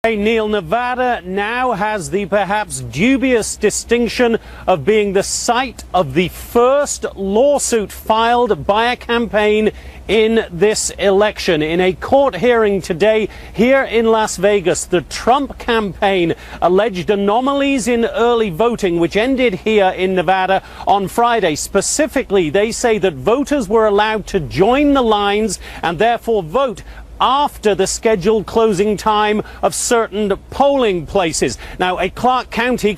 Hey, Neil, Nevada now has the perhaps dubious distinction of being the site of the first lawsuit filed by a campaign in this election. In a court hearing today here in Las Vegas, the Trump campaign alleged anomalies in early voting, which ended here in Nevada on Friday. Specifically, they say that voters were allowed to join the lines and therefore vote after the scheduled closing time of certain polling places. Now, a Clark County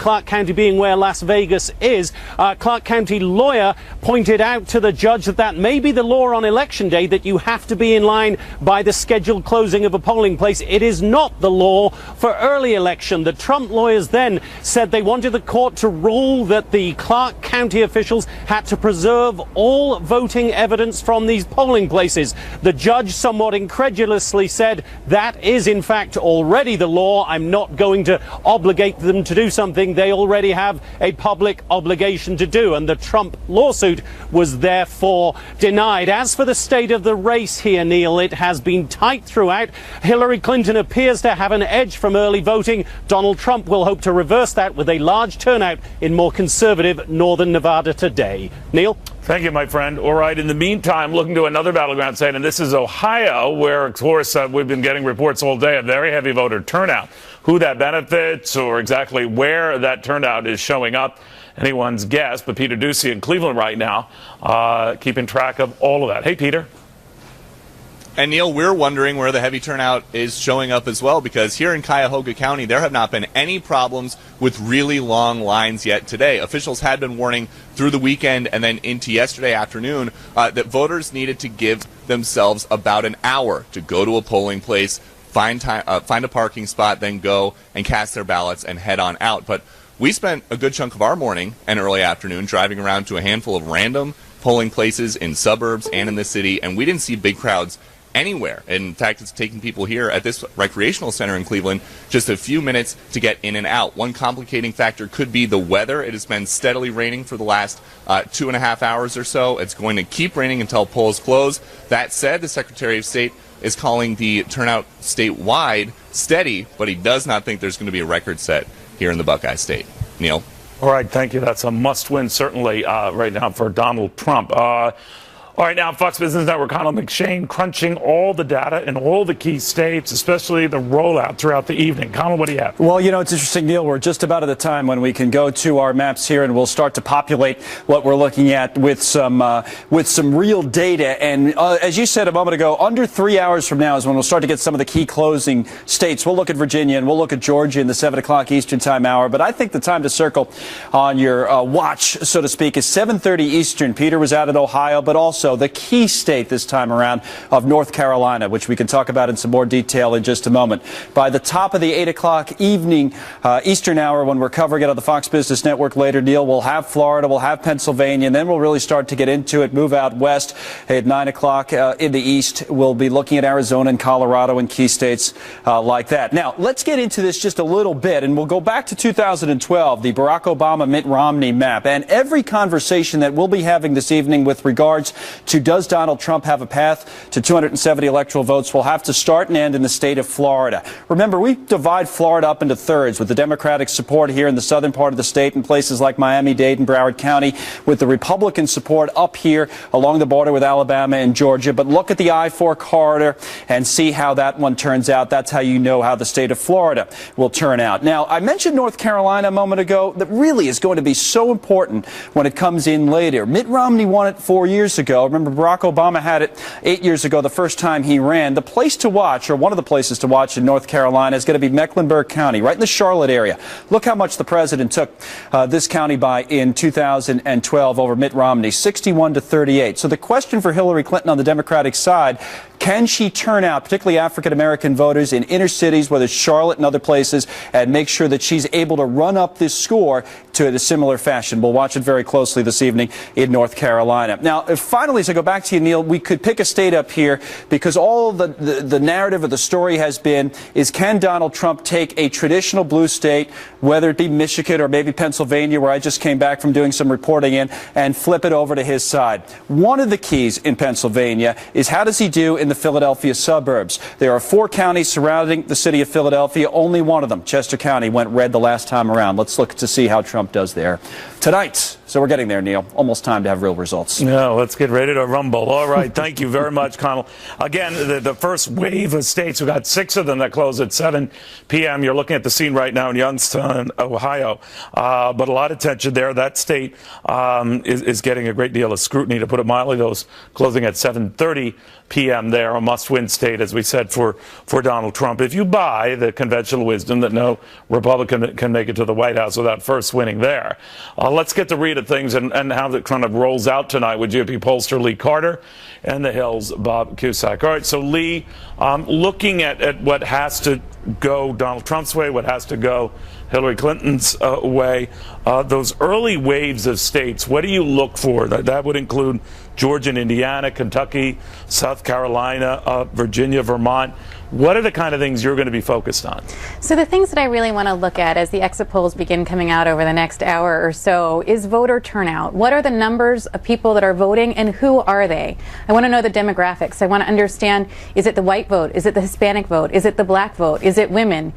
being where Las Vegas is, Clark County lawyer pointed out to the judge that may be the law on election day, that you have to be in line by the scheduled closing of a polling place. It is not the law for early election. The Trump lawyers then said they wanted the court to rule that the Clark County officials had to preserve all voting evidence from these polling places. The judge, somewhat incredulous, said that is in fact already the law. I'm not going to obligate them to do something they already have a public obligation to do, and the Trump lawsuit was therefore denied. As for the state of the race here, Neil, it has been tight throughout. Hillary Clinton appears to have an edge from early voting. Donald Trump will hope to reverse that with a large turnout in more conservative northern Nevada today. Neil? Thank you, my friend. All right, in the meantime, looking to another battleground state, and this is Ohio, where, of course, we've been getting reports all day of very heavy voter turnout. Who that benefits or exactly where that turnout is showing up, anyone's guess. But Peter Ducey in Cleveland right now, keeping track of all of that. Hey, Peter. And Neil, we're wondering where the heavy turnout is showing up as well, because here in Cuyahoga County, there have not been any problems with really long lines yet today. Officials had been warning through the weekend and then into yesterday afternoon that voters needed to give themselves about an hour to go to a polling place, find a parking spot, then go and cast their ballots and head on out. But we spent a good chunk of our morning and early afternoon driving around to a handful of random polling places in suburbs and in the city, and we didn't see big crowds anywhere. In fact, it's taking people here at this recreational center in Cleveland just a few minutes to get in and out. One complicating factor could be the weather. It has been steadily raining for the last 2.5 hours or so. It's going to keep raining until polls close. That said, the Secretary of State is calling the turnout statewide steady, but he does not think there's going to be a record set here in the Buckeye State. Neil? All right, thank you. That's a must-win, certainly, right now for Donald Trump. All right, now Fox Business Network, Conal McShane, crunching all the data in all the key states, especially the rollout throughout the evening. Conal, what do you have? Well, you know, it's interesting, Neil. We're just about at the time when we can go to our maps here and we'll start to populate what we're looking at with some real data. And as you said a moment ago, under 3 hours from now is when we'll start to get some of the key closing states. We'll look at Virginia and we'll look at Georgia in the 7 o'clock Eastern time hour. But I think the time to circle on your watch, so to speak, is 7:30 Eastern. Peter was out at Ohio, but also the key state this time around of North Carolina, which we can talk about in some more detail in just a moment. By the top of the 8 o'clock evening Eastern hour, when we're covering it on the Fox Business Network later, Neil, we'll have Florida, we'll have Pennsylvania, and then we'll really start to get into it, move out west at 9 o'clock in the east. We'll be looking at Arizona and Colorado and key states like that. Now, let's get into this just a little bit, and we'll go back to 2012, the Barack Obama-Mitt Romney map, and every conversation that we'll be having this evening with regards to does Donald Trump have a path to 270 electoral votes will have to start and end in the state of Florida. Remember, we divide Florida up into thirds, with the Democratic support here in the southern part of the state in places like Miami-Dade and Broward County, with the Republican support up here along the border with Alabama and Georgia. But look at the I-4 corridor and see how that one turns out. That's how you know how the state of Florida will turn out. Now, I mentioned North Carolina a moment ago. That really is going to be so important when it comes in later. Mitt Romney won it 4 years ago. Remember, Barack Obama had it 8 years ago, the first time he ran. The place to watch, or one of the places to watch in North Carolina, is going to be Mecklenburg County, right in the Charlotte area. Look how much the president took this county by in 2012 over Mitt Romney, 61-38. So the question for Hillary Clinton on the Democratic side, can she turn out, particularly African-American voters in inner cities, whether it's Charlotte and other places, and make sure that she's able to run up this score to a similar fashion? We'll watch it very closely this evening in North Carolina. Now, finally, finally, as I go back to you, Neil, we could pick a state up here because all the narrative of the story has been is can Donald Trump take a traditional blue state, whether it be Michigan or maybe Pennsylvania, where I just came back from doing some reporting in, and flip it over to his side. One of the keys in Pennsylvania is how does he do in the Philadelphia suburbs? There are 4 counties surrounding the city of Philadelphia. Only one of them, Chester County, went red the last time around. Let's look to see how Trump does there tonight. So we're getting there, Neil. Almost time to have real results. Yeah, let's get ready to rumble. All right. Thank you very much, Connell. Again, the first wave of states, we've got 6 of them that close at 7 p.m. You're looking at the scene right now in Youngstown, Ohio. But a lot of tension there. That state is getting a great deal of scrutiny, to put it mildly. Those closing at 7:30 p.m. there, a must-win state, as we said, for Donald Trump. If you buy the conventional wisdom that no Republican can make it to the White House without first winning there, let's get to read of things and how it kind of rolls out tonight with GOP pollster Lee Carter and the Hill's Bob Cusack. All right, so Lee, looking at what has to go Donald Trump's way, what has to go Hillary Clinton's way, those early waves of states, what do you look for? That would include Georgia and Indiana, Kentucky, South Carolina, Virginia, Vermont. What are the kind of things you're going to be focused on? So the things that I really want to look at as the exit polls begin coming out over the next hour or so is voter turnout. What are the numbers of people that are voting and who are they? I want to know the demographics. I want to understand, is it the white vote? Is it the Hispanic vote? Is it the black vote? Is it women?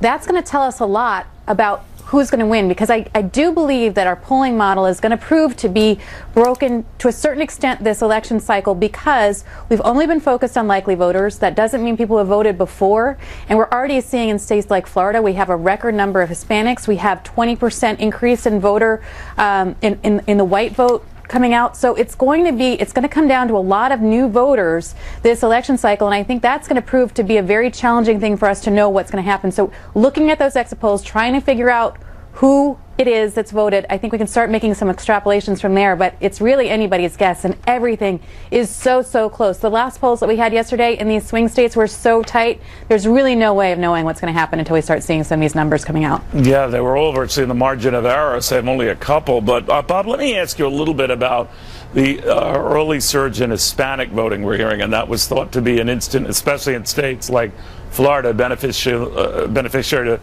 That's going to tell us a lot about who's going to win, because I do believe that our polling model is going to prove to be broken to a certain extent this election cycle, because we've only been focused on likely voters. That doesn't mean people have voted before, and we're already seeing in states like Florida, we have a record number of Hispanics. We have 20% increase in voter in the white vote coming out. So it's going to come down to a lot of new voters this election cycle, and I think that's going to prove to be a very challenging thing for us to know what's going to happen. So looking at those exit polls, trying to figure out who it is that's voted, I think we can start making some extrapolations from there, but it's really anybody's guess, and everything is so close. The last polls that we had yesterday in these swing states were so tight, there's really no way of knowing what's going to happen until we start seeing some of these numbers coming out. Yeah, they were all virtually in the margin of error, save only a couple. But Bob, let me ask you a little bit about the early surge in Hispanic voting we're hearing, and that was thought to be an instant, especially in states like Florida, beneficiary to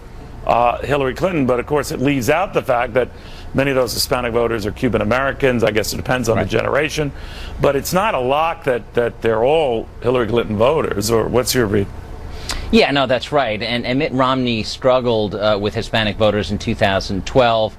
Hillary Clinton. But of course it leaves out the fact that many of those Hispanic voters are Cuban Americans. I guess it depends on the generation, but it's not a lock that they're all Hillary Clinton voters. Or what's your read? Yeah, no, that's right. And Mitt Romney struggled with Hispanic voters in 2012.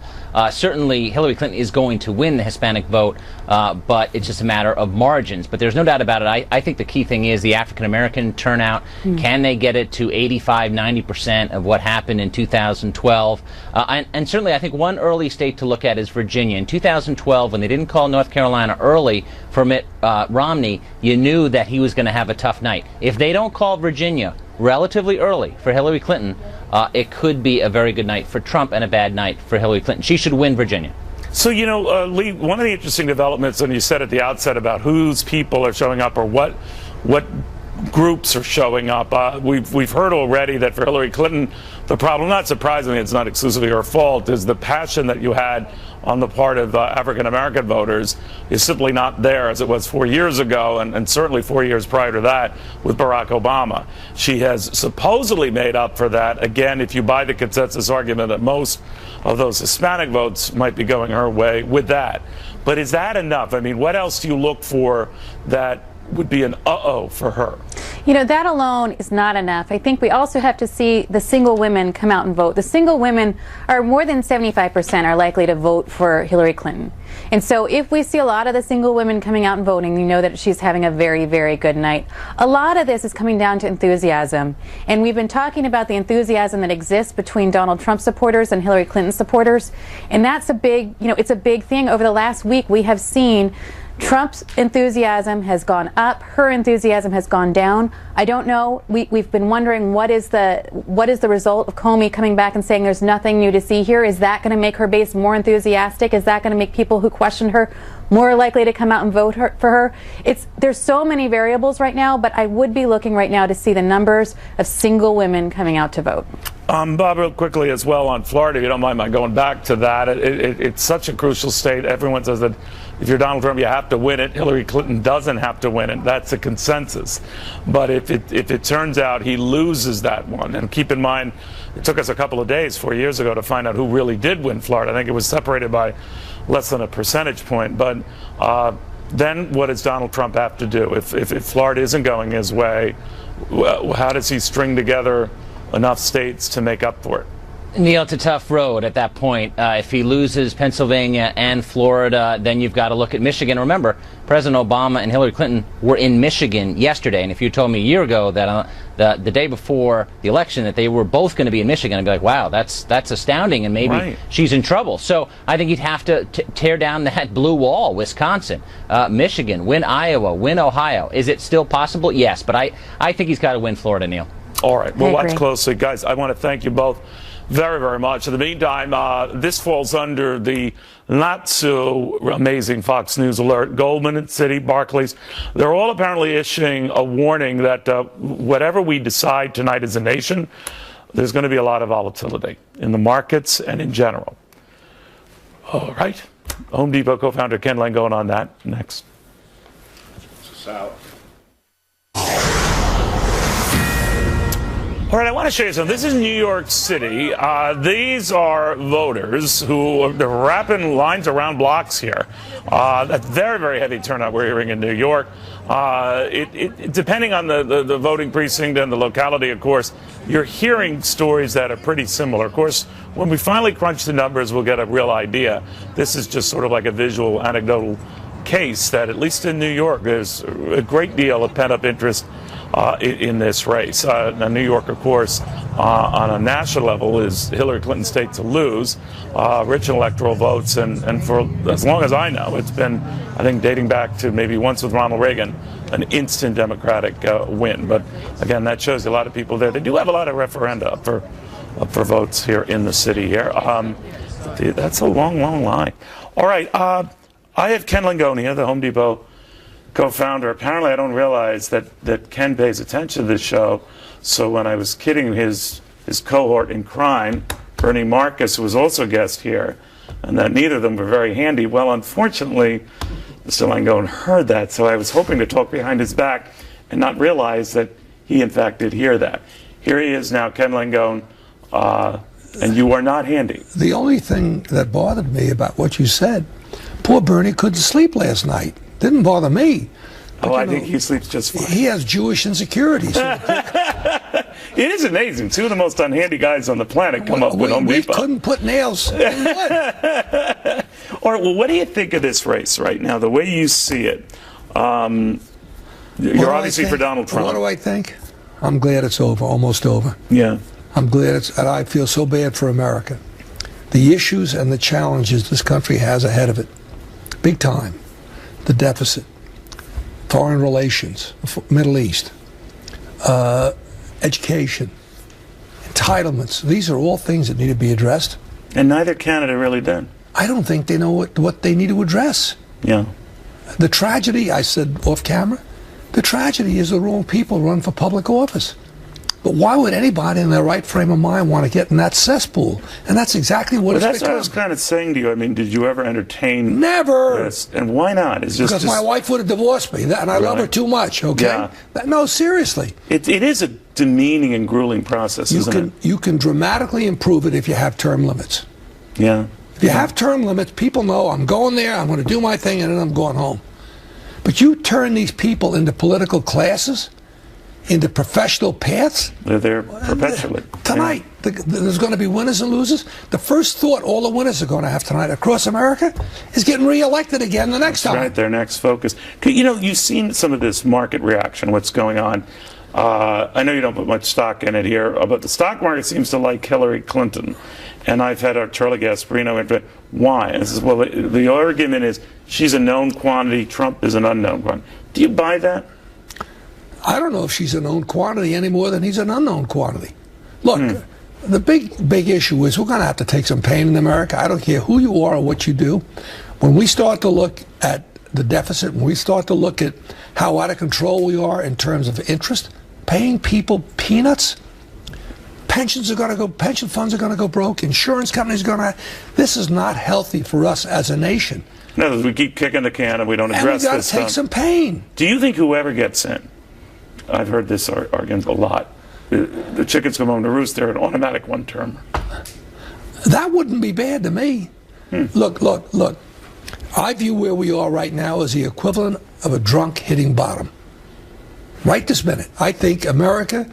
Certainly Hillary Clinton is going to win the Hispanic vote, but it's just a matter of margins. But there's no doubt about it. I think the key thing is the African-American turnout. Can they get it to 85-90% of what happened in 2012? And certainly I think one early state to look at is Virginia. In 2012, when they didn't call North Carolina early for Mitt Romney, you knew that he was going to have a tough night. If they don't call Virginia relatively early for Hillary Clinton, it could be a very good night for Trump and a bad night for Hillary Clinton. She should win Virginia. So, you know, Lee, one of the interesting developments, and you said at the outset about whose people are showing up or what groups are showing up. We've heard already that for Hillary Clinton, the problem, not surprisingly, it's not exclusively her fault, is the passion that you had on the part of African-American voters is simply not there as it was 4 years ago, and certainly 4 years prior to that with Barack Obama. She has supposedly made up for that, again, if you buy the consensus argument that most of those Hispanic votes might be going her way with that. But is that enough? I mean, what else do you look for that would be an uh-oh for her? You know, that alone is not enough. I think we also have to see the single women come out and vote. The single women are more than 75% are likely to vote for Hillary Clinton. And so if we see a lot of the single women coming out and voting, you know that she's having a very, very good night. A lot of this is coming down to enthusiasm. And we've been talking about the enthusiasm that exists between Donald Trump supporters and Hillary Clinton supporters. And that's a big, it's a big thing. Over the last week, we have seen Trump's enthusiasm has gone up, her enthusiasm has gone down. I don't know. We've been wondering what is the result of Comey coming back and saying there's nothing new to see here. Is that going to make her base more enthusiastic? Is that going to make people who question her more likely to come out and vote for her? There's so many variables right now, but I would be looking right now to see the numbers of single women coming out to vote. Bob, real quickly as well on Florida, if you don't mind my going back to that. It's such a crucial state. Everyone says that if you're Donald Trump, you have to win it. Hillary Clinton doesn't have to win it. That's a consensus. But if it turns out he loses that one, and keep in mind, it took us a couple of days 4 years ago to find out who really did win Florida. I think it was separated by less than a percentage point. But then what does Donald Trump have to do? If Florida isn't going his way, how does he string together enough states to make up for it? Neil, it's a tough road at that point. If he loses Pennsylvania and Florida, then you've got to look at Michigan. Remember, President Obama and Hillary Clinton were in Michigan yesterday, and if you told me a year ago that the day before the election that they were both going to be in Michigan, I'd be like, wow, that's astounding, and maybe she's in trouble. So I think he'd have to tear down that blue wall. Wisconsin, Michigan, win Iowa, win Ohio. Is it still possible? Yes, but I think he's got to win Florida, Neil. All right, we'll watch closely. Guys, I want to thank you both very, very much. In the meantime, this falls under the not so amazing Fox News alert. Goldman and Citi, Barclays, they're all apparently issuing a warning that whatever we decide tonight as a nation, there's going to be a lot of volatility in the markets and in general. All right. Home Depot co-founder Ken Langone on that next. All right, I want to show you something. This is New York City. These are voters who are wrapping lines around blocks here. A very, very heavy turnout we're hearing in New York. Depending on the voting precinct and the locality, of course, you're hearing stories that are pretty similar. Of course, when we finally crunch the numbers, we'll get a real idea. This is just sort of like a visual, anecdotal case that, at least in New York, there's a great deal of pent-up interest in this race. Now, New York, of course, on a national level is Hillary Clinton's state to lose, rich in electoral votes, and for as long as I know, it's been, I think, dating back to maybe once with Ronald Reagan, an instant Democratic win. But again, that shows you a lot of people there. They do have a lot of referenda up for votes here in the city here. That's a long, long line. All right, I have Ken Langone here, the Home Depot co-founder. Apparently, I don't realize that Ken pays attention to this show. So when I was kidding his cohort in crime, Bernie Marcus, who was also a guest here, and that neither of them were very handy, well, unfortunately, Mr. Langone heard that. So I was hoping to talk behind his back and not realize that he, in fact, did hear that. Here he is now, Ken Langone, and you are not handy. The only thing that bothered me about what you said, poor Bernie couldn't sleep last night. Didn't bother me. But, I think he sleeps just fine. He has Jewish insecurities. It is amazing. Two of the most unhandy guys on the planet come up with Home Depot. We couldn't put nails in wood. All right, well, what do you think of this race right now, the way you see it? You're obviously for Donald Trump. What do I think? I'm glad it's over, almost over. Yeah. I'm glad and I feel so bad for America. The issues and the challenges this country has ahead of it, big time. The deficit, foreign relations, Middle East, education, entitlements. These are all things that need to be addressed. And neither Canada really did. I don't think they know what they need to address. Yeah. The tragedy, I said off camera, the tragedy is the wrong people run for public office. But why would anybody in their right frame of mind want to get in that cesspool? And that's exactly what it's that's become. What I was kind of saying to you. I mean, did you ever entertain Never. this? And why not? It's because my wife would have divorced me, and I love her too much, okay? Yeah. No, seriously. It is a demeaning and grueling process, isn't it? You can dramatically improve it if you have term limits. Yeah. If you have term limits, people know I'm going there, I'm going to do my thing, and then I'm going home. But you turn these people into political classes, into professional paths. They're there perpetually. Tonight, there's going to be winners and losers. The first thought all the winners are going to have tonight across America is getting reelected again the next time. Right, their next focus. You know, you've seen some of this market reaction, what's going on. I know you don't put much stock in it here, but the stock market seems to like Hillary Clinton. And I've had our Charlie Gasparino in. Why? And this is, well, the argument is she's a known quantity, Trump is an unknown quantity. Do you buy that? I don't know if she's a known quantity any more than he's an unknown quantity. Look, the big issue is we're going to have to take some pain in America. I don't care who you are or what you do. When we start to look at the deficit, when we start to look at how out of control we are in terms of interest, paying people peanuts, pension funds are going to go broke. Insurance companies are going to. This is not healthy for us as a nation. No, we keep kicking the can and we don't address and we this got to take some pain. Do you think whoever gets in, I've heard this argument a lot, the chickens come home to roost, they're an automatic one-termer? That wouldn't be bad to me. Look. I view where we are right now as the equivalent of a drunk hitting bottom. Right this minute. I think America,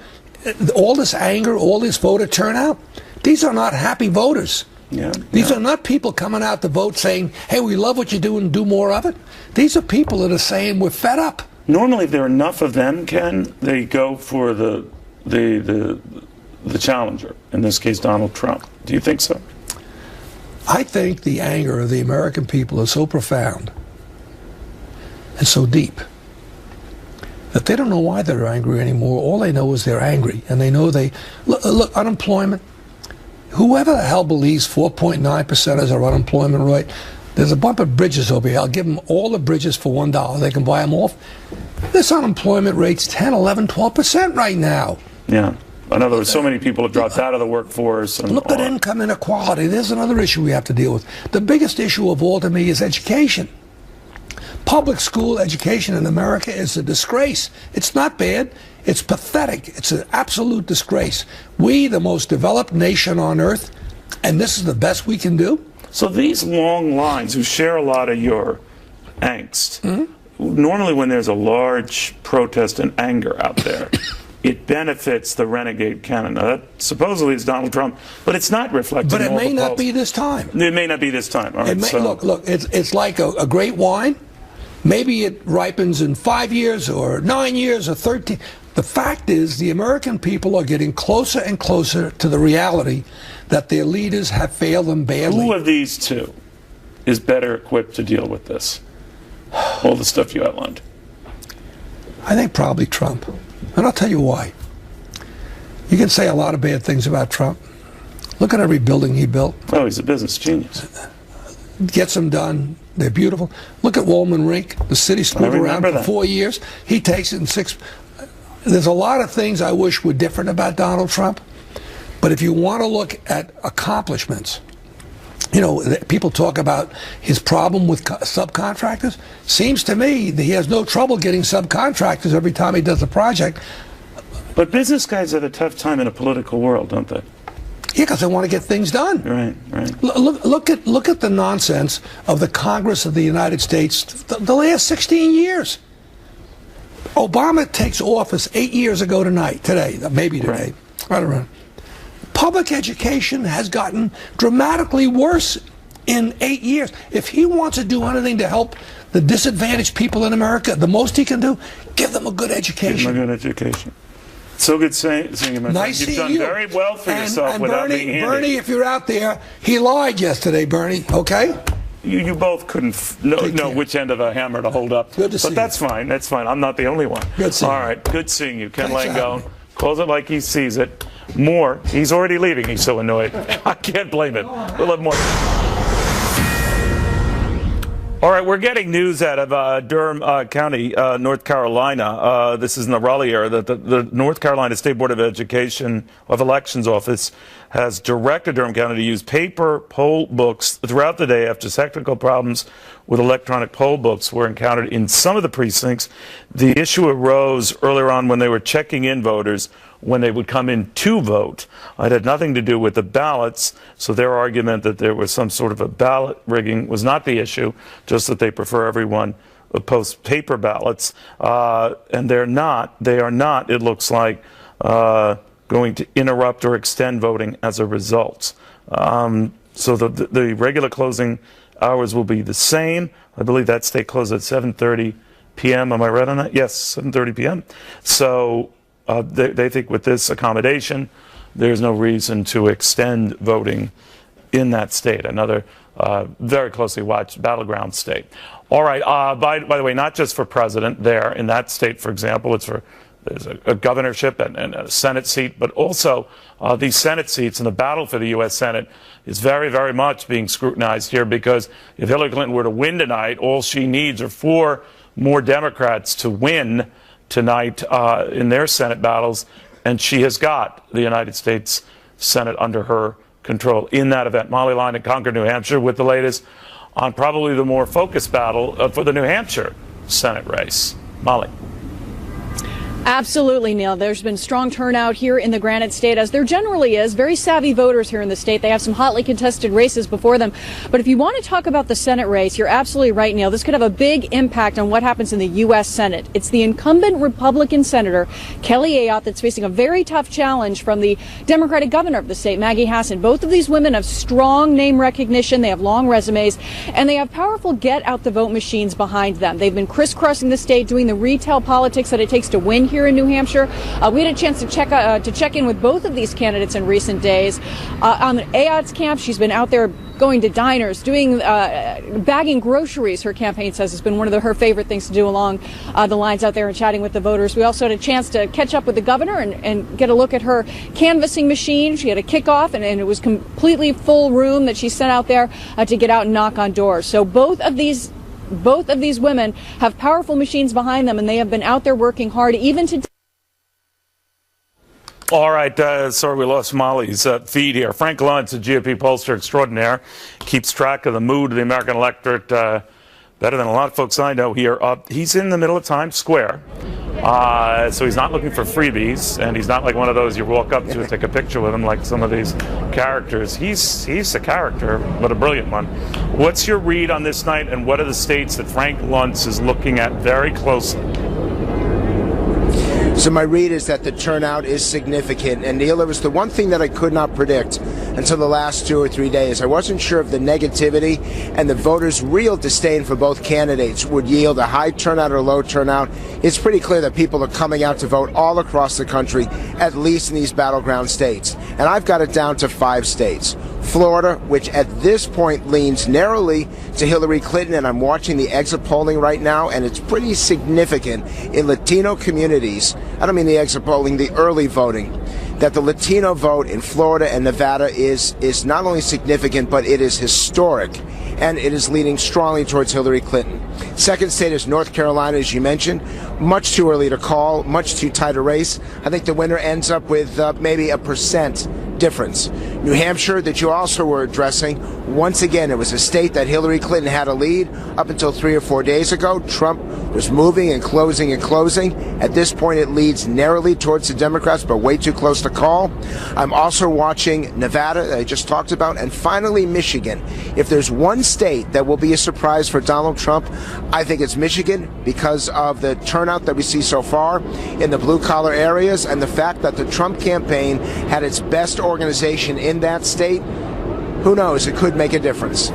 all this anger, all this voter turnout, these are not happy voters. These are not people coming out to vote saying, hey, we love what you do and do more of it. These are people that are saying we're fed up. Normally, if there are enough of them, Ken, they go for the challenger, in this case, Donald Trump. Do you think so? I think the anger of the American people is so profound and so deep that they don't know why they're angry anymore. All they know is they're angry, and they know look, unemployment. Whoever the hell believes 4.9% is our unemployment rate, there's a bunch of bridges over here. I'll give them all the bridges for $1. They can buy them off. This unemployment rate's 10, 11, 12% right now. Yeah. In other words, so many people have dropped out of the workforce. And look at income inequality. There's another issue we have to deal with. The biggest issue of all to me is education. Public school education in America is a disgrace. It's not bad. It's pathetic. It's an absolute disgrace. We, the most developed nation on earth, and this is the best we can do? So these long lines who share a lot of your angst, normally when there's a large protest and anger out there, it benefits the renegade candidate. Now, that supposedly is Donald Trump, but it's not reflected. But it may not be this time. It may not be this time. All right, look, it's like a great wine. Maybe it ripens in 5 years or 9 years or 13. The fact is, the American people are getting closer and closer to the reality that their leaders have failed them badly. Who of these two is better equipped to deal with this? All the stuff you outlined. I think probably Trump. And I'll tell you why. You can say a lot of bad things about Trump. Look at every building he built. Oh, he's a business genius. Gets them done. They're beautiful. Look at Woolman Rink. The city screwed around for 4 years. He takes it in 6. There's a lot of things I wish were different about Donald Trump. But if you want to look at accomplishments, you know, people talk about his problem with subcontractors. Seems to me that he has no trouble getting subcontractors every time he does a project. But business guys have a tough time in a political world, don't they? Yeah, because they want to get things done. Right. Look at the nonsense of the Congress of the United States the last 16 years. Obama takes office 8 years ago today, maybe today. Right around. Public education has gotten dramatically worse in 8 years. If he wants to do anything to help the disadvantaged people in America, the most he can do, give them a good education. Give them a good education. So good seeing you, my nice friend. You've done you. very well for yourself and without Bernie, being handy. Bernie, if you're out there, he lied yesterday, Bernie, okay? You both couldn't know which end of a hammer to hold up. Good to see you. But that's fine. That's fine. I'm not the only one. Good seeing you. All right. Good seeing you. Ken Thanks Langone calls it like he sees it. More. He's already leaving. He's so annoyed. I can't blame him. We'll have more. All right, we're getting news out of Durham County, North Carolina. This is in the Raleigh area. That the North Carolina State Board of Elections Office has directed Durham County to use paper poll books throughout the day after technical problems with electronic poll books were encountered in some of the precincts. The issue arose earlier on when they were checking in voters when they would come in to vote. It had nothing to do with the ballots, so their argument that there was some sort of a ballot rigging was not the issue, just that they prefer everyone post paper ballots. And they are not, it looks like, going to interrupt or extend voting as a result. So the regular closing hours will be the same. I believe that state closed at 7:30 p.m. Am I right on that? Yes, 7:30 p.m. So they think with this accommodation, there's no reason to extend voting in that state. Another very closely watched battleground state. All right. By the way, not just for president there in that state, for example, there's a governorship and a Senate seat, but also these Senate seats, and the battle for the U.S. Senate is very, very much being scrutinized here, because if Hillary Clinton were to win tonight, all she needs are 4 more Democrats to win tonight in their Senate battles, and she has got the United States Senate under her control in that event. Molly Line in Concord, New Hampshire, with the latest on probably the more focused battle for the New Hampshire Senate race. Molly. Absolutely, Neil. There's been strong turnout here in the Granite State, as there generally is. Very savvy voters here in the state. They have some hotly contested races before them. But if you want to talk about the Senate race, you're absolutely right, Neil. This could have a big impact on what happens in the U.S. Senate. It's the incumbent Republican Senator, Kelly Ayotte, that's facing a very tough challenge from the Democratic governor of the state, Maggie Hassan. Both of these women have strong name recognition. They have long resumes, and they have powerful get-out-the-vote machines behind them. They've been crisscrossing the state, doing the retail politics that it takes to win here in New Hampshire. We had a chance to check in with both of these candidates in recent days. On Ayotte's camp, she's been out there going to diners, doing bagging groceries. Her campaign says has been one of her favorite things to do along the lines out there and chatting with the voters. We also had a chance to catch up with the governor and get a look at her canvassing machine. She had a kickoff, and it was completely full room that she sent out there to get out and knock on doors. So both of these women have powerful machines behind them, and they have been out there working hard, even to. All right, sorry we lost Molly's feed here. Frank Luntz, a GOP pollster extraordinaire, keeps track of the mood of the American electorate better than a lot of folks I know here. He's in the middle of Times Square, so he's not looking for freebies, and he's not like one of those you walk up to and take a picture with him like some of these characters. He's a character, but a brilliant one. What's your read on this night, and what are the states that Frank Luntz is looking at very closely? So my read is that the turnout is significant. And Neil, it was the one thing that I could not predict until the last 2 or 3 days. I wasn't sure if the negativity and the voters' real disdain for both candidates would yield a high turnout or low turnout. It's pretty clear that people are coming out to vote all across the country, at least in these battleground states. And I've got it down to 5 states. Florida, which at this point leans narrowly to Hillary Clinton, and I'm watching the exit polling right now, and it's pretty significant in Latino communities. I don't mean the exit polling, the early voting, that the Latino vote in Florida and Nevada is not only significant, but it is historic, and it is leaning strongly towards Hillary Clinton. Second state is North Carolina, as you mentioned. Much too early to call, much too tight a race. I think the winner ends up with maybe 1% difference. New Hampshire, that you also were addressing, once again, it was a state that Hillary Clinton had a lead up until 3 or 4 days ago. Trump was moving and closing and closing. At this point, it leads narrowly towards the Democrats, but way too close to call. I'm also watching Nevada, that I just talked about, and finally Michigan. If there's one state that will be a surprise for Donald Trump, I think it's Michigan, because of the turnout that we see so far in the blue-collar areas and the fact that the Trump campaign had its best organization in that state. Who knows? It could make a difference.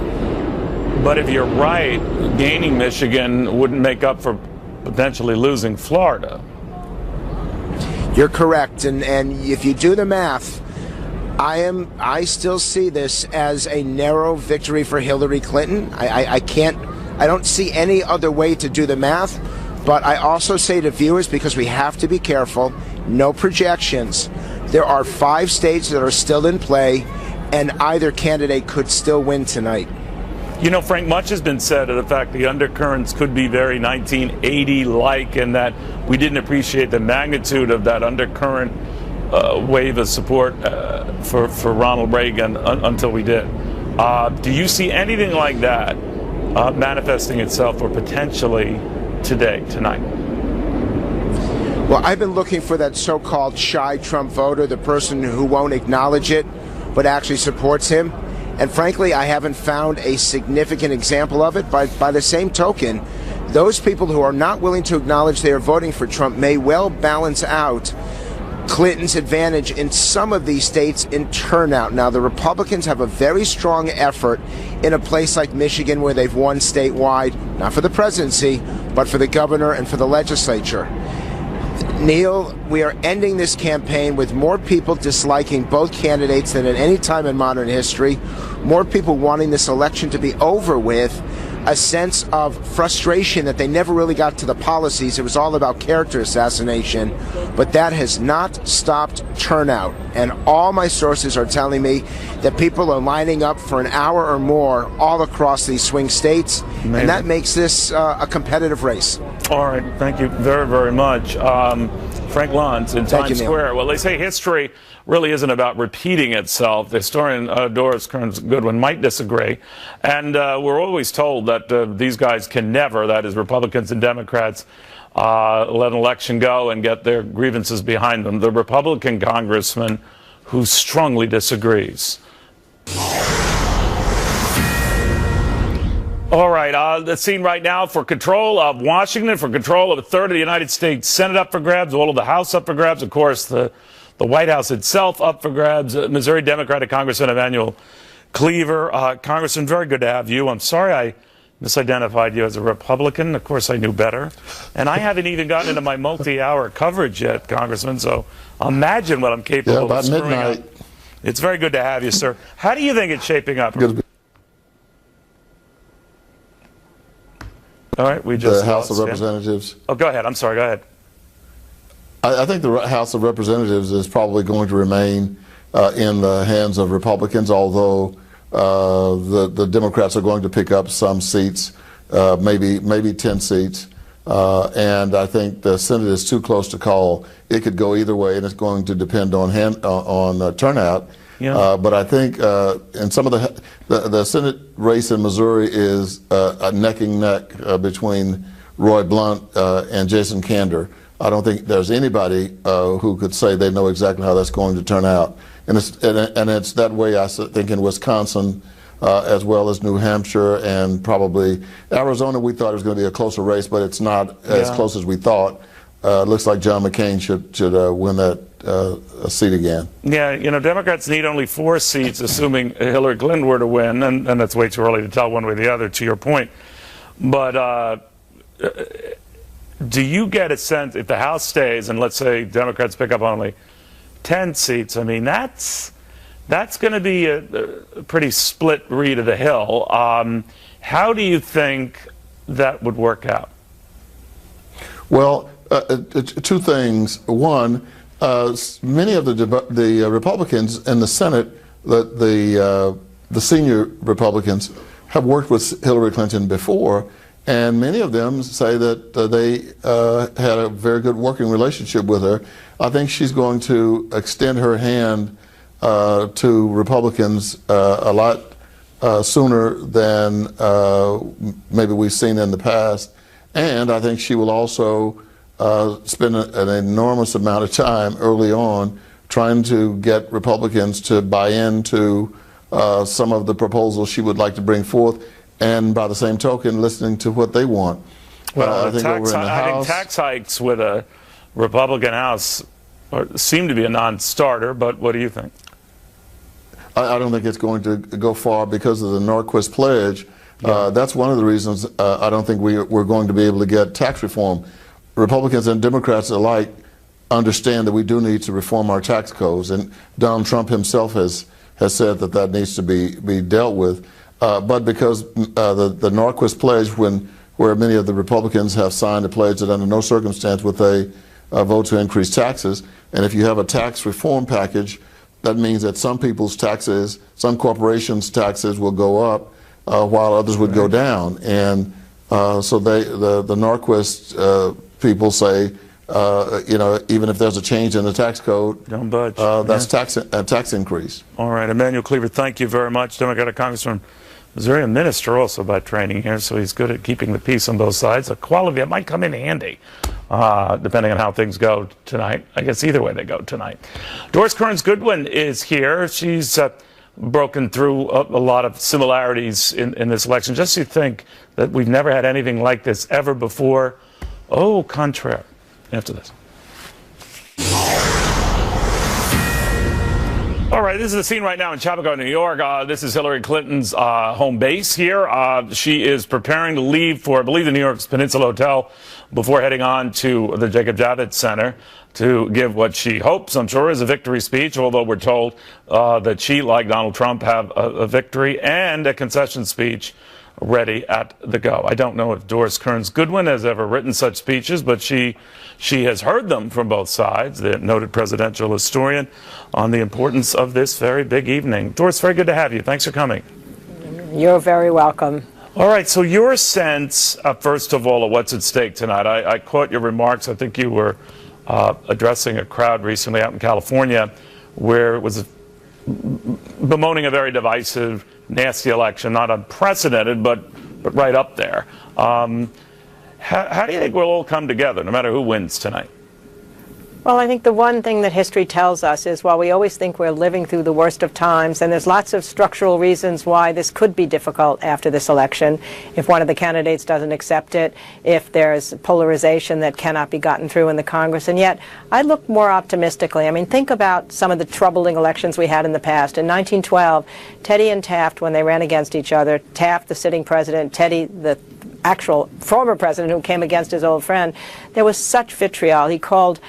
But if you're right, gaining Michigan wouldn't make up for potentially losing Florida. You're correct, and if you do the math, I still see this as a narrow victory for Hillary Clinton. I don't see any other way to do the math, but I also say to viewers, because we have to be careful, no projections. There are 5 states that are still in play, and either candidate could still win tonight. You know, Frank, much has been said of the fact the undercurrents could be very 1980-like, and that we didn't appreciate the magnitude of that undercurrent wave of support for Ronald Reagan until we did. Do you see anything like that manifesting itself, or potentially tonight? Well, I've been looking for that so-called shy Trump voter, the person who won't acknowledge it, but actually supports him. And frankly, I haven't found a significant example of it. By the same token, those people who are not willing to acknowledge they are voting for Trump may well balance out Clinton's advantage in some of these states in turnout. Now, the Republicans have a very strong effort in a place like Michigan, where they've won statewide, not for the presidency, but for the governor and for the legislature. Neil, we are ending this campaign with more people disliking both candidates than at any time in modern history, more people wanting this election to be over with, a sense of frustration that they never really got to the policies. It was all about character assassination, but that has not stopped turnout. And all my sources are telling me that people are lining up for an hour or more all across these swing states. Amazing. And that makes this a competitive race. All right. Thank you very, very much. Frank Luntz in Times Square. Well, they say history really isn't about repeating itself. The historian Doris Kearns Goodwin might disagree. And we're always told that these guys can never, that is Republicans and Democrats, let an election go and get their grievances behind them. The Republican congressman who strongly disagrees. All right, the scene right now for control of Washington, for control of a third of the United States Senate up for grabs, all of the House up for grabs, of course, the White House itself up for grabs. Missouri Democratic Congressman Emanuel Cleaver. Congressman, very good to have you. I'm sorry I misidentified you as a Republican. Of course, I knew better. And I haven't even gotten into my multi-hour coverage yet, Congressman, so imagine what I'm capable of screwing up. It's very good to have you, sir. How do you think it's shaping up? All right, we just the House of Representatives. Oh, go ahead. I'm sorry. Go ahead. I think the House of Representatives is probably going to remain in the hands of Republicans, although the Democrats are going to pick up some seats, maybe 10 seats. And I think the Senate is too close to call. It could go either way, and it's going to depend on turnout. Yeah. But I think in some of the Senate race in Missouri is a neck and neck between Roy Blunt and Jason Kander. I don't think there's anybody who could say they know exactly how that's going to turn out. And it's that way, I think, in Wisconsin, as well as New Hampshire and probably Arizona. We thought it was going to be a closer race, but it's not as close as we thought. It looks like John McCain should win that seat again. Yeah, you know, Democrats need only 4 seats, assuming Hillary Clinton were to win, and that's way too early to tell one way or the other, to your point. But do you get a sense, if the House stays, and let's say Democrats pick up only 10 seats, I mean, that's going to be a pretty split read of the Hill. How do you think that would work out? Well, 2 things. One, many of the Republicans in the Senate, the senior Republicans, have worked with Hillary Clinton before, and many of them say that they had a very good working relationship with her. I think she's going to extend her hand to Republicans a lot sooner than maybe we've seen in the past, and I think she will also spend an enormous amount of time early on trying to get Republicans to buy into some of the proposals she would like to bring forth, and by the same token, listening to what they want. Well, I think tax hikes with a Republican House seem to be a non-starter, but what do you think? I don't think it's going to go far because of the Norquist pledge. That's one of the reasons I don't think we're going to be able to get tax reform. Republicans and Democrats alike understand that we do need to reform our tax codes, and Donald Trump himself has said that needs to be dealt with. But because the Norquist pledge, where many of the Republicans have signed a pledge that under no circumstance would they vote to increase taxes, and if you have a tax reform package, that means that some people's taxes, some corporations' taxes will go up while others would go down. And so the Norquist people say, you know, even if there's a change in the tax code, don't budge. That's a tax increase. All right, Emanuel Cleaver, thank you very much. Democratic Congressman, Missouri, a minister also by training here, so he's good at keeping the peace on both sides. A quality that might come in handy, depending on how things go tonight. I guess either way they go tonight. Doris Kearns Goodwin is here. She's broken through a lot of similarities in this election. Just to think that we've never had anything like this ever before. Au contraire. After this. All right, this is the scene right now in Chapel, New York. This is Hillary Clinton's home base here. She is preparing to leave for, I believe, the New York's Peninsula Hotel before heading on to the Jacob Javits Center to give what she hopes, I'm sure, is a victory speech, although we're told that she, like Donald Trump, have a victory and a concession speech ready at the go. I don't know if Doris Kearns Goodwin has ever written such speeches, but she has heard them from both sides, the noted presidential historian, on the importance of this very big evening. Doris, very good to have you. Thanks for coming. You're very welcome. All right, so your sense, first of all, of what's at stake tonight. I caught your remarks. I think you were addressing a crowd recently out in California where it was bemoaning a very divisive, nasty election, not unprecedented, but right up there. How do you think we'll all come together, no matter who wins tonight? Well, I think the one thing that history tells us is while we always think we're living through the worst of times, and there's lots of structural reasons why this could be difficult after this election, if one of the candidates doesn't accept it, if there's polarization that cannot be gotten through in the Congress, and yet I look more optimistically. I mean, think about some of the troubling elections we had in the past. In 1912, Teddy and Taft, when they ran against each other, Taft, the sitting president, Teddy, the actual former president who came against his old friend, there was such vitriol. He called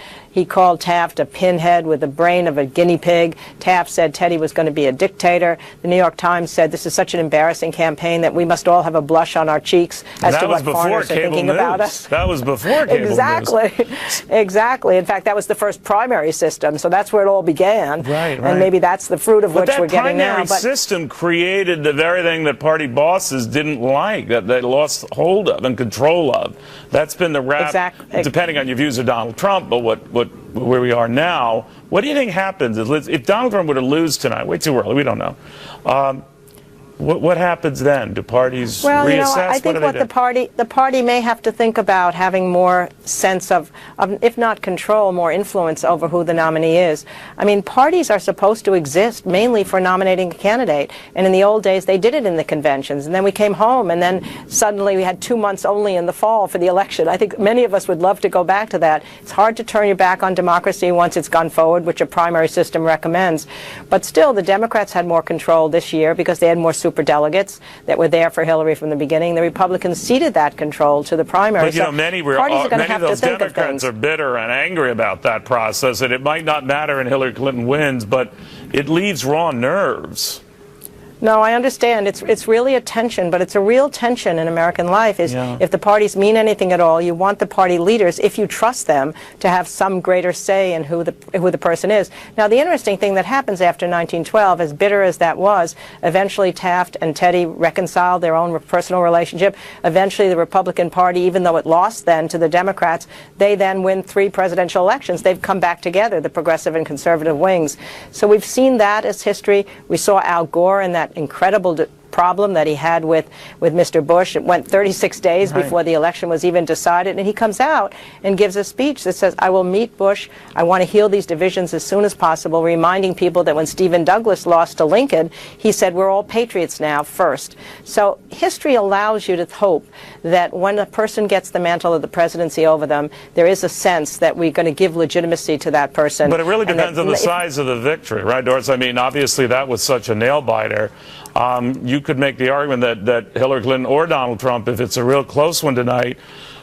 Taft a pinhead with the brain of a guinea pig. Taft said Teddy was going to be a dictator. The New York Times said this is such an embarrassing campaign that we must all have a blush on our cheeks as to what foreigners are thinking about us. That was before cable news. Exactly. In fact, that was the first primary system, so that's where it all began. Right. And maybe that's the fruit of which we're getting now. But that primary system created the very thing that party bosses didn't like, that they lost hold of and control of. That's been the rap, depending on your views of Donald Trump, but where we are now. What do you think happens if Donald Trump were to lose tonight? Way too early, we don't know. What happens then? Do parties reassess? You know, I think what the party may have to think about having more sense of, if not control, more influence over who the nominee is. I mean, parties are supposed to exist mainly for nominating a candidate, and in the old days they did it in the conventions, and then we came home, and then suddenly we had 2 months only in the fall for the election. I think many of us would love to go back to that. It's hard to turn your back on democracy once it's gone forward, which a primary system recommends. But still, the Democrats had more control this year because they had more superdelegates that were there for Hillary from the beginning. The Republicans ceded that control to the primary. But you know, many of those Democrats are bitter and angry about that process, and it might not matter and Hillary Clinton wins, but it leaves raw nerves. No, I understand. It's really a tension, but it's a real tension in American life is if the parties mean anything at all, you want the party leaders, if you trust them, to have some greater say in who the person is. Now, the interesting thing that happens after 1912, as bitter as that was, eventually Taft and Teddy reconciled their own personal relationship. Eventually, the Republican Party, even though it lost then to the Democrats, they then win 3 presidential elections. They've come back together, the progressive and conservative wings. So we've seen that as history. We saw Al Gore in that incredible problem that he had with Mr. Bush. It went 36 days before the election was even decided, and he comes out and gives a speech that says, I will meet Bush. I want to heal these divisions as soon as possible, reminding people that when Stephen Douglas lost to Lincoln, he said, we're all patriots now first. So history allows you to hope that when a person gets the mantle of the presidency over them, there is a sense that we're going to give legitimacy to that person. But it really depends on the size of the victory, right, Doris? I mean, obviously that was such a nail-biter. You could make the argument that Hillary Clinton or Donald Trump, if it's a real close one tonight,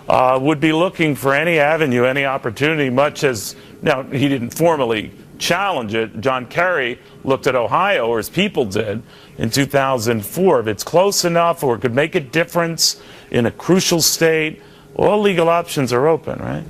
would be looking for any avenue, any opportunity, much as, now, he didn't formally challenge it. John Kerry looked at Ohio, or his people did, in 2004. If it's close enough or could make a difference in a crucial state, all legal options are open, right?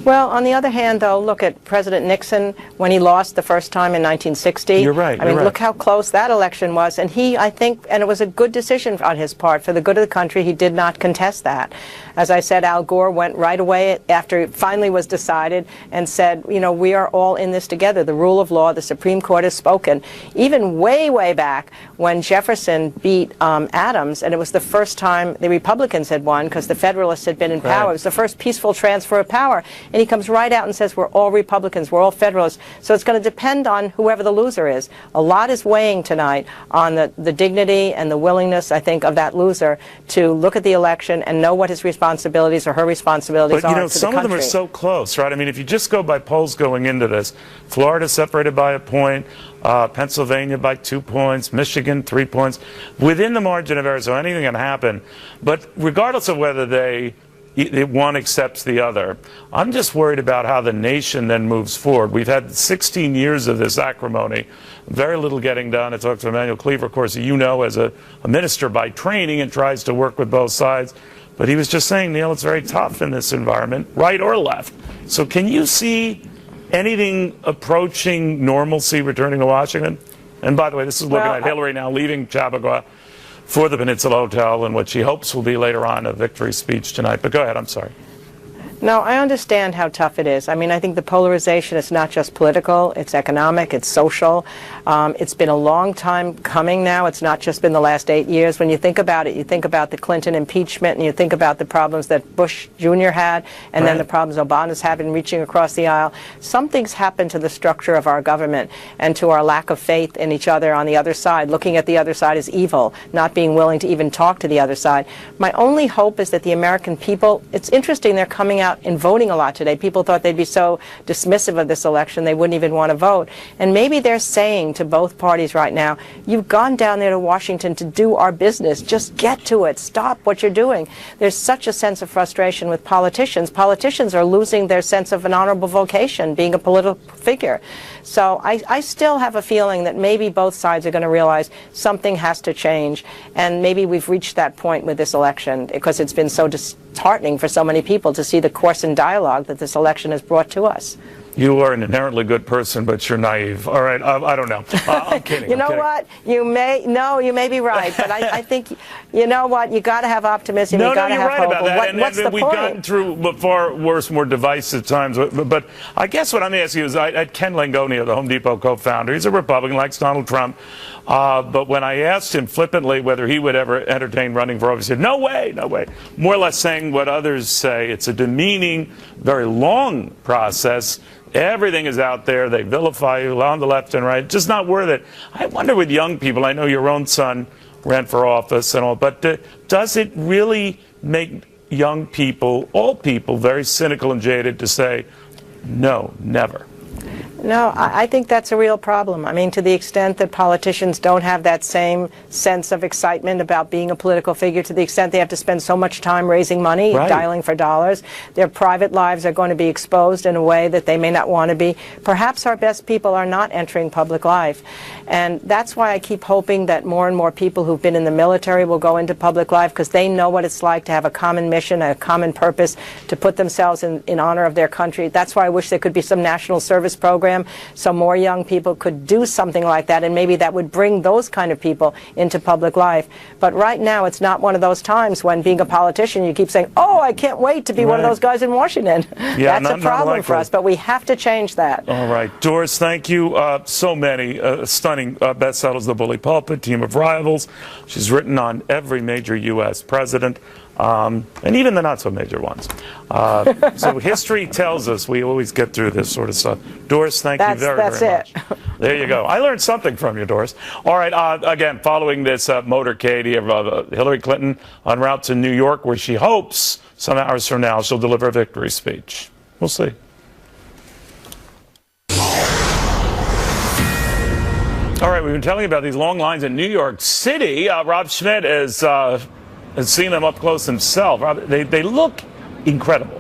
Well, on the other hand, though, look at President Nixon when he lost the first time in 1960. You're right. I mean, look how close that election was. And I think, and it was a good decision on his part. For the good of the country, he did not contest that. As I said, Al Gore went right away after it finally was decided and said, you know, we are all in this together. The rule of law, the Supreme Court has spoken. Even way, way back when Jefferson beat Adams, and it was the first time the Republicans had won because the Federalists had been in power. It was the first peaceful transfer of power. And he comes right out and says, we're all Republicans, we're all Federalists. So it's going to depend on whoever the loser is. A lot is weighing tonight on the dignity and the willingness, I think, of that loser to look at the election and know what his responsibilities or her responsibilities are to the country. But, you know, some of them are so close, right? I mean, if you just go by polls going into this, Florida separated by a point, Pennsylvania by 2 points, Michigan 3 points. Within the margin of error, so anything can happen. But regardless of whether one accepts the other, I'm just worried about how the nation then moves forward. We've had 16 years of this acrimony, very little getting done. I talked to Emmanuel Cleaver, of course, you know, as a minister by training and tries to work with both sides. But he was just saying, Neil, it's very tough in this environment, right or left. So can you see anything approaching normalcy returning to Washington? And by the way, this is looking at Hillary now leaving Chappaqua for the Peninsula Hotel and what she hopes will be later on a victory speech tonight. But go ahead, I'm sorry. No, I understand how tough it is. I mean, I think the polarization is not just political, it's economic, it's social. It's been a long time coming now. It's not just been the last 8 years. When you think about it, you think about the Clinton impeachment and you think about the problems that Bush Jr. had and then the problems Obama's had in reaching across the aisle. Something's happened to the structure of our government and to our lack of faith in each other on the other side, looking at the other side as evil, not being willing to even talk to the other side. My only hope is that the American people, it's interesting, they're coming out and voting a lot today. People thought they'd be so dismissive of this election they wouldn't even want to vote. And maybe they're saying to both parties right now, you've gone down there to Washington to do our business. Just get to it. Stop what you're doing. There's such a sense of frustration with politicians. Politicians are losing their sense of an honorable vocation, being a political figure. So I still have a feeling that maybe both sides are going to realize something has to change. And maybe we've reached that point with this election because it's been so disheartening for so many people to see the course and dialogue that this election has brought to us. You are an inherently good person, but you're naive. All right, I don't know. I'm kidding. You know what? You may be right, but I think, you know what? You got to have optimism. You got to have right hope. about that. What's the we've point? gotten through far worse, more divisive times. But I guess what I'm asking you is, I had Ken Langone, the Home Depot co-founder. He's a Republican, likes Donald Trump. But when I asked him flippantly whether he would ever entertain running for office, he said, no way, no way. More or less saying what others say. It's a demeaning, very long process. Everything is out there. They vilify you on the left and right. Just not worth it. I wonder with young people, I know your own son ran for office and all, but does it really make young people, all people, very cynical and jaded to say, no, never? No, I think that's a real problem. I mean, to the extent that politicians don't have that same sense of excitement about being a political figure, to the extent they have to spend so much time raising money, dialing for dollars, their private lives are going to be exposed in a way that they may not want to be. Perhaps our best people are not entering public life. And that's why I keep hoping that more and more people who've been in the military will go into public life, because they know what it's like to have a common mission, a common purpose, to put themselves in honor of their country. That's why I wish there could be some national service program so more young people could do something like that, and maybe that would bring those kind of people into public life. But right now, it's not one of those times when, being a politician, you keep saying, oh, I can't wait to be one of those guys in Washington. Yeah, that's a problem for us, but we have to change that. All right. Doris, thank you. So many stunning bestsellers, The Bully Pulpit, Team of Rivals. She's written on every major U.S. president. And even the not-so-major ones. So history tells us we always get through this sort of stuff. Doris, thank you very much. There you go. I learned something from you, Doris. All right, again, following this motorcade of Hillary Clinton en route to New York, where she hopes some hours from now she'll deliver a victory speech. We'll see. All right, we've been telling you about these long lines in New York City. Rob Schmidt has seen them up close himself. Rob, they look incredible.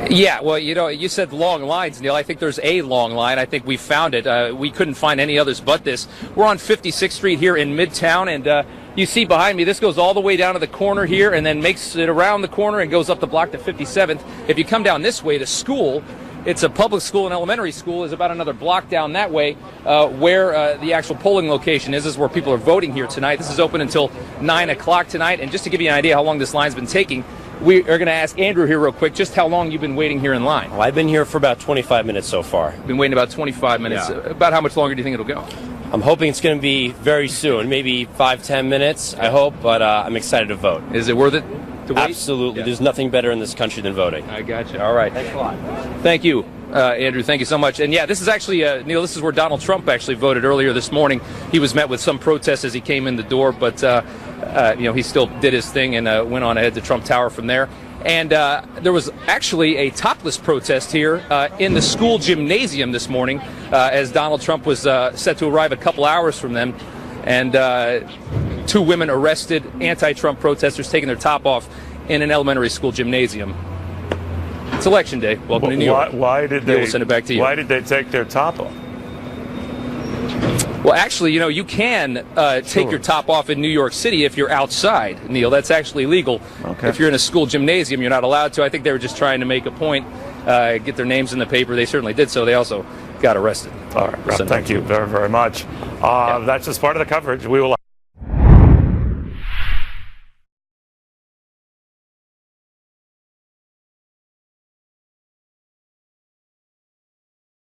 Yeah, well, you know, you said long lines, Neil. I think there's a long line. I think we found it. We couldn't find any others but this. We're on 56th Street here in Midtown, and you see behind me, this goes all the way down to the corner here and then makes it around the corner and goes up the block to 57th. If you come down this way to school, it's a public school and elementary school, is about another block down that way. Where the actual polling location is where people are voting here tonight. This is open until 9 o'clock tonight. And just to give you an idea how long this line's been taking, we are going to ask Andrew here real quick just how long you've been waiting here in line. Well, I've been here for about 25 minutes so far. Been waiting about 25 minutes. Yeah. About how much longer do you think it'll go? I'm hoping it's going to be very soon, maybe 5-10 minutes, I hope, but I'm excited to vote. Is it worth it to wait? Absolutely. Yeah. There's nothing better in this country than voting. I got you. All right. Thanks a lot. Thank you. Andrew, thank you so much. And yeah, this is actually, Neil, this is where Donald Trump actually voted earlier this morning. He was met with some protests as he came in the door, but, you know, he still did his thing and went on ahead to Trump Tower from there. And there was actually a topless protest here in the school gymnasium this morning as Donald Trump was set to arrive a couple hours from them. And 2 women arrested, anti-Trump protesters taking their top off in an elementary school gymnasium. It's election day. Welcome to New York. Why did they? We'll send it back to you. Why did they take their top off? Well, actually, you know, you can take your top off in New York City if you're outside, Neil. That's actually legal. Okay. If you're in a school gymnasium, you're not allowed to. I think they were just trying to make a point, get their names in the paper. They certainly did so. They also got arrested. All right, Rob, thank you very, very much. That's just part of the coverage. We will.